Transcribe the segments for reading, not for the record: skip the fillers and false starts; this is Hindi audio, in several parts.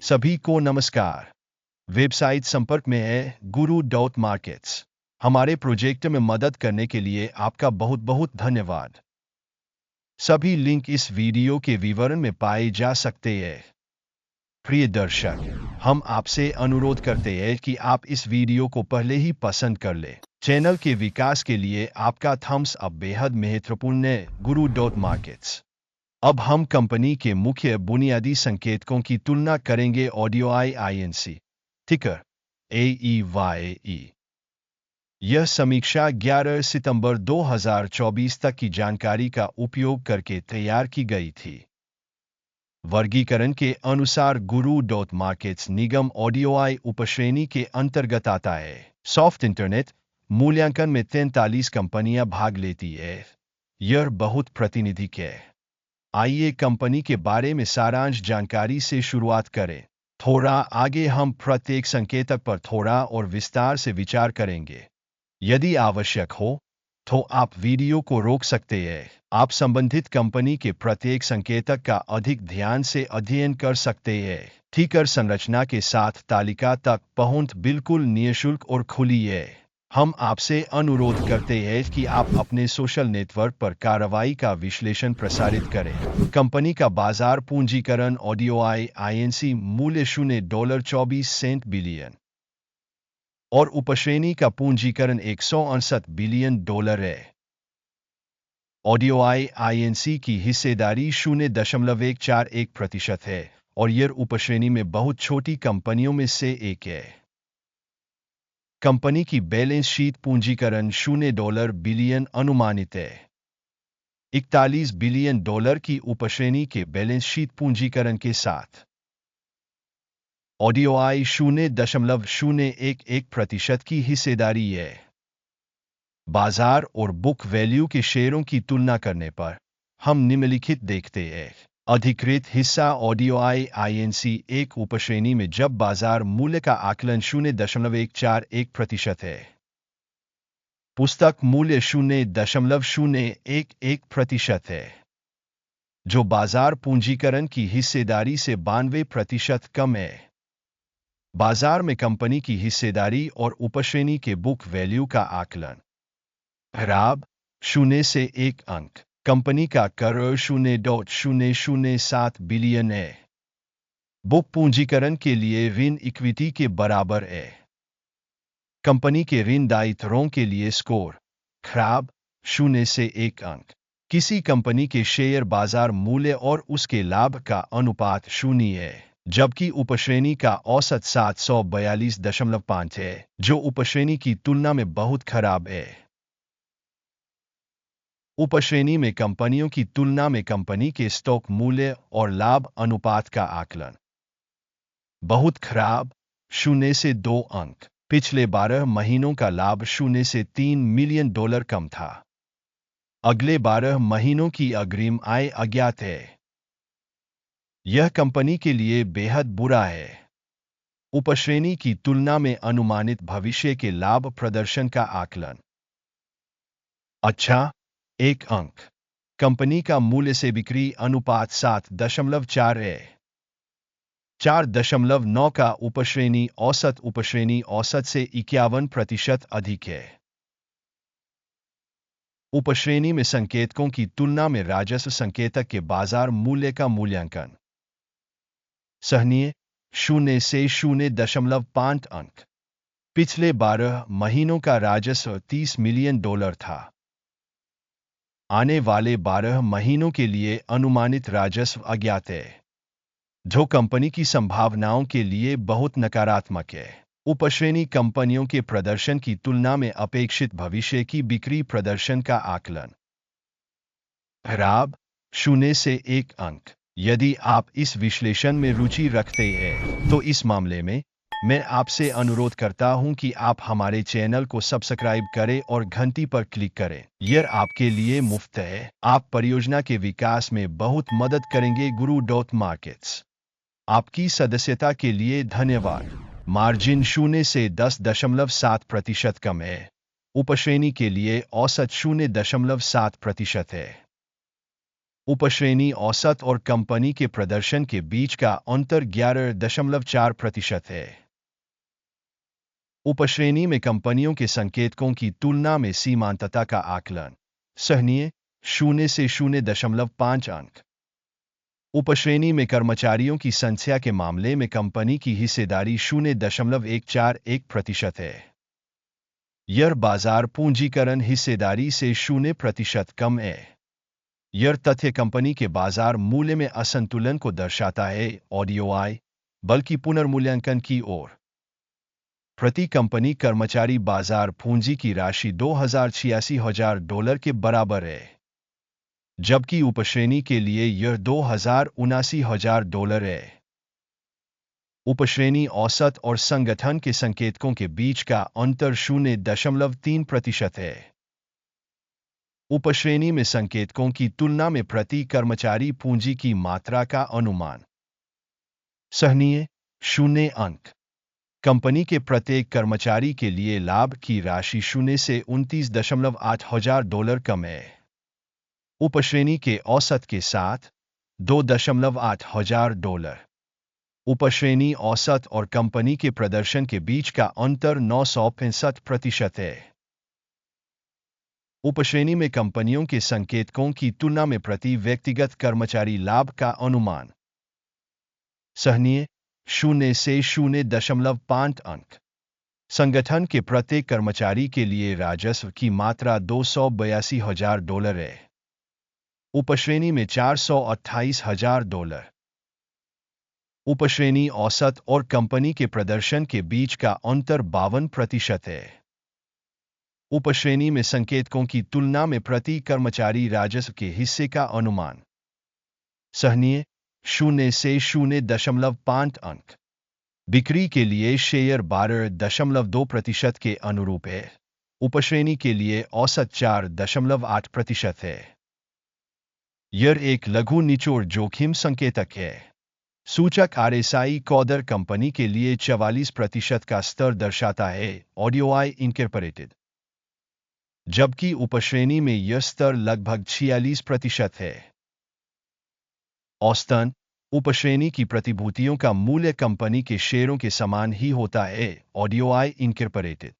सभी को नमस्कार। वेबसाइट संपर्क में है guru.markets। हमारे प्रोजेक्ट में मदद करने के लिए आपका बहुत बहुत धन्यवाद। सभी लिंक इस वीडियो के विवरण में पाए जा सकते हैं। प्रिय दर्शक, हम आपसे अनुरोध करते हैं कि आप इस वीडियो को पहले ही पसंद कर लें। चैनल के विकास के लिए आपका थम्स अप बेहद महत्वपूर्ण है। guru.markets। अब हम कंपनी के मुख्य बुनियादी संकेतकों की तुलना करेंगे। ऑडियो INC टिकर AEYE। यह समीक्षा 11 सितंबर 2024 तक की जानकारी का उपयोग करके तैयार की गई थी। वर्गीकरण के अनुसार guru.markets निगम ऑडियो उपश्रेणी के अंतर्गत आता है। सॉफ्ट इंटरनेट मूल्यांकन में 43 कंपनियां भाग लेती है। यह बहुत प्रातिनिधिक है। आइए कंपनी के बारे में सारांश जानकारी से शुरुआत करें। थोड़ा आगे हम प्रत्येक संकेतक पर थोड़ा और विस्तार से विचार करेंगे। यदि आवश्यक हो तो आप वीडियो को रोक सकते हैं। आप संबंधित कंपनी के प्रत्येक संकेतक का अधिक ध्यान से अध्ययन कर सकते हैं। टिकर संरचना के साथ तालिका तक पहुंच बिल्कुल निःशुल्क और खुली है। हम आपसे अनुरोध करते हैं कि आप अपने सोशल नेटवर्क पर कार्रवाई का विश्लेषण प्रसारित करें। कंपनी का बाजार पूंजीकरण ऑडियो INC मूल्य $0.24 बिलियन और उपश्रेणी का पूंजीकरण $168 बिलियन है। ऑडियो INC की हिस्सेदारी 0.141% है और यह उपश्रेणी में बहुत छोटी कंपनियों में से एक है। कंपनी की बैलेंस शीट पूंजीकरण $0 बिलियन अनुमानित है। $41 बिलियन की उपश्रेणी के बैलेंस शीट पूंजीकरण के साथ ऑडियो 0.011% की हिस्सेदारी है। बाजार और बुक वैल्यू के शेयरों की तुलना करने पर हम निम्नलिखित देखते हैं। अधिकृत हिस्सा ऑडियो INC एक उपश्रेणी में जब बाजार मूल्य का आकलन 0.141% है। पुस्तक मूल्य 0.011% है, जो बाजार पूंजीकरण की हिस्सेदारी से 92% कम है। बाजार में कंपनी की हिस्सेदारी और उपश्रेणी के बुक वैल्यू का आकलन। खराब 0 से 1 अंक। कंपनी का कर 0.007 बिलियन है। बुक पूंजीकरण के लिए ऋण इक्विटी के बराबर है। कंपनी के ऋण दायित्वों के लिए स्कोर खराब 0 से 1 अंक। किसी कंपनी के शेयर बाजार मूल्य और उसके लाभ का अनुपात 0 है, जबकि उपश्रेणी का औसत 742.5 है, जो उपश्रेणी की तुलना में बहुत खराब है। उपश्रेणी में कंपनियों की तुलना में कंपनी के स्टॉक मूल्य और लाभ अनुपात का आकलन बहुत खराब 0 से 2 अंक। पिछले 12 महीनों का लाभ 0 से $3 मिलियन कम था। अगले 12 महीनों की अग्रिम आय अज्ञात है। यह कंपनी के लिए बेहद बुरा है। उपश्रेणी की तुलना में अनुमानित भविष्य के लाभ प्रदर्शन का आकलन अच्छा 1 अंक। कंपनी का मूल्य से बिक्री अनुपात 7.4 है। 4.9 का उपश्रेणी औसत से 51% अधिक है। उपश्रेणी में संकेतकों की तुलना में राजस्व संकेतक के बाजार मूल्य का मूल्यांकन सहनीय 0 से 0.5 अंक। पिछले 12 महीनों का राजस्व $30 मिलियन था। आने वाले 12 महीनों के लिए अनुमानित राजस्व अज्ञात है, जो कंपनी की संभावनाओं के लिए बहुत नकारात्मक है। उपश्रेणी कंपनियों के प्रदर्शन की तुलना में अपेक्षित भविष्य की बिक्री प्रदर्शन का आकलन खराब 0 से 1 अंक। यदि आप इस विश्लेषण में रुचि रखते हैं, तो इस मामले में मैं आपसे अनुरोध करता हूं कि आप हमारे चैनल को सब्सक्राइब करें और घंटी पर क्लिक करें। यह आपके लिए मुफ्त है। आप परियोजना के विकास में बहुत मदद करेंगे। guru.markets। आपकी सदस्यता के लिए धन्यवाद। मार्जिन 0 से 10.7% कम है। उपश्रेणी के लिए औसत 0.7% है। उपश्रेणी औसत और कंपनी के प्रदर्शन के बीच का अंतर 11.4% है। उपश्रेणी में कंपनियों के संकेतकों की तुलना में सीमांतता का आकलन सहनीय 0 से 0.5 अंक। उपश्रेणी में कर्मचारियों की संख्या के मामले में कंपनी की हिस्सेदारी 0.141% है। यह बाजार पूंजीकरण हिस्सेदारी से 0% कम है। यह तथ्य कंपनी के बाजार मूल्य में असंतुलन को दर्शाता है ऑडियोआई बल्कि पुनर्मूल्यांकन की ओर। प्रति कंपनी कर्मचारी बाजार पूंजी की राशि $2,86,000 के बराबर है, जबकि उपश्रेणी के लिए यह $2,79,000 है। उपश्रेणी औसत और संगठन के संकेतकों के बीच का अंतर 0.3% है। उपश्रेणी में संकेतकों की तुलना में प्रति कर्मचारी पूंजी की मात्रा का अनुमान सहनीय 0 अंक। कंपनी के प्रत्येक कर्मचारी के लिए लाभ की राशि 0 से $29,800 कम है। उपश्रेणी के औसत के साथ $2,800। उपश्रेणी औसत और कंपनी के प्रदर्शन के बीच का अंतर 965% है। उपश्रेणी में कंपनियों के संकेतकों की तुलना में प्रति व्यक्तिगत कर्मचारी लाभ का अनुमान सहनीय 0 से 0.5 अंक। संगठन के प्रत्येक कर्मचारी के लिए राजस्व की मात्रा $282,000 है। उपश्रेणी में $428,000। उपश्रेणी औसत और कंपनी के प्रदर्शन के बीच का अंतर 52% है। उपश्रेणी में संकेतकों की तुलना में प्रति कर्मचारी राजस्व के हिस्से का अनुमान सहनीय 0 से 0.5 अंक। बिक्री के लिए शेयर 12.2% के अनुरूप है। उपश्रेणी के लिए औसत 4.8% है। यह एक लघु निचोड़ जोखिम संकेतक है। सूचक RSI कॉदर कंपनी के लिए 44% का स्तर दर्शाता है ऑडियोआई इनकॉर्पोरेटेड, जबकि उपश्रेणी में यह स्तर लगभग 46% है। औसतन उपश्रेणी की प्रतिभूतियों का मूल्य कंपनी के शेयरों के समान ही होता है ऑडियोआई इनकॉर्पोरेटेड।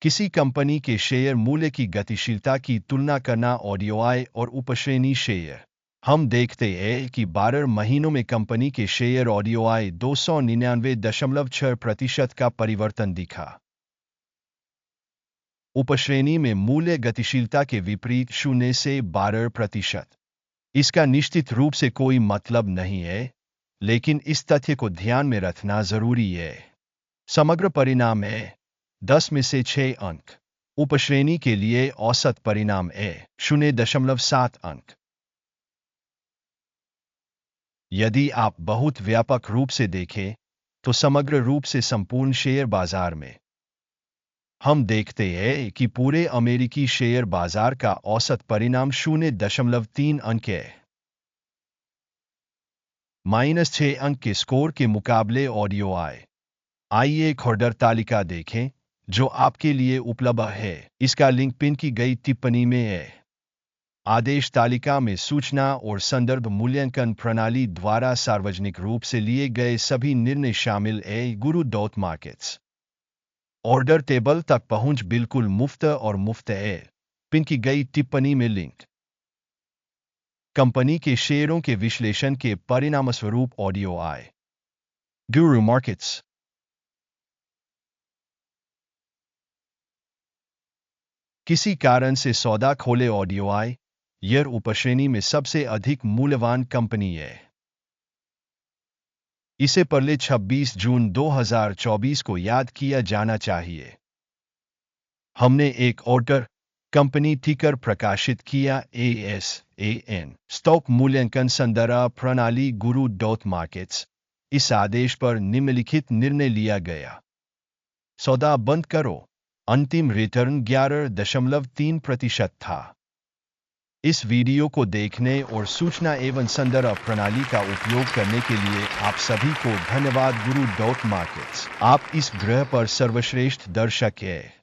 किसी कंपनी के शेयर मूल्य की गतिशीलता की तुलना करना ऑडियोआई और उपश्रेणी शेयर। हम देखते हैं कि 12 महीनों में कंपनी के शेयर ऑडियोआई 299.6% का परिवर्तन दिखा। उपश्रेणी में मूल्य गतिशीलता के विपरीत 0 से 12%। इसका निश्चित रूप से कोई मतलब नहीं है, लेकिन इस तथ्य को ध्यान में रखना जरूरी है। समग्र परिणाम है 10 में से 6 अंक। उपश्रेणी के लिए औसत परिणाम है 0.7 अंक। यदि आप बहुत व्यापक रूप से देखें, तो समग्र रूप से संपूर्ण शेयर बाजार में हम देखते हैं कि पूरे अमेरिकी शेयर बाजार का औसत परिणाम 0.3 अंक है। -6 अंक के स्कोर के मुकाबले ऑडियोआई। आइए एक ऑर्डर तालिका देखें जो आपके लिए उपलब्ध है। इसका लिंक पिन की गई टिप्पणी में है। आदेश तालिका में सूचना और संदर्भ मूल्यांकन प्रणाली द्वारा सार्वजनिक रूप से लिए गए सभी निर्णय शामिल है। guru.markets ऑर्डर टेबल तक पहुंच बिल्कुल मुफ्त और मुफ्त है। पिन की गई टिप्पणी में लिंक। कंपनी के शेयरों के विश्लेषण के परिणामस्वरूप ऑडियोआई। गुरु मार्केट्स। किसी कारण से सौदा खोले ऑडियोआई। यह उपश्रेणी में सबसे अधिक मूल्यवान कंपनी है। इसे पहले 26 जून 2024 को याद किया जाना चाहिए। हमने एक ऑर्डर कंपनी टिकर प्रकाशित किया ASAN स्टॉक मूल्यांकन संदर्भ प्रणाली guru.markets। इस आदेश पर निम्नलिखित निर्णय लिया गया। सौदा बंद करो। अंतिम रिटर्न 11.3% था। इस वीडियो को देखने और सूचना एवं संदर्भ प्रणाली का उपयोग करने के लिए आप सभी को धन्यवाद। guru.markets आप इस ग्रह पर सर्वश्रेष्ठ दर्शक हैं।